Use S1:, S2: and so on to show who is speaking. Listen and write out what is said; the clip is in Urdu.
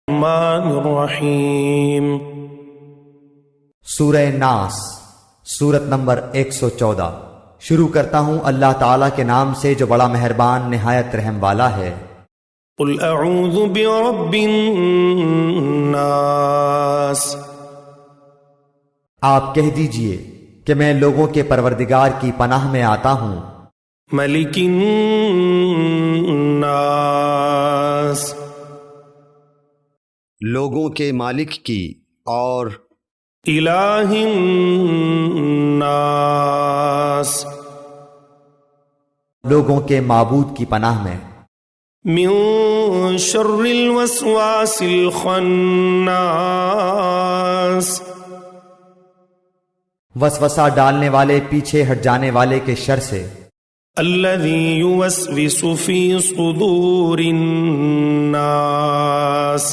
S1: الرحمن الرحیم۔
S2: سورہ ناس، سورت نمبر 114۔ شروع کرتا ہوں اللہ تعالیٰ کے نام سے جو بڑا مہربان نہایت رحم والا ہے۔
S1: قل اعوذ برب الناس،
S2: آپ کہہ دیجئے کہ میں لوگوں کے پروردگار کی پناہ میں آتا ہوں۔
S1: ملک الناس،
S3: لوگوں کے مالک کی، اور
S1: الہ الناس،
S2: لوگوں کے معبود کی پناہ میں۔
S1: من شر الوسواس الخناس،
S2: وسوسہ ڈالنے والے پیچھے ہٹ جانے والے کے شر سے۔
S1: الذی یوسوس فی صدور الناس،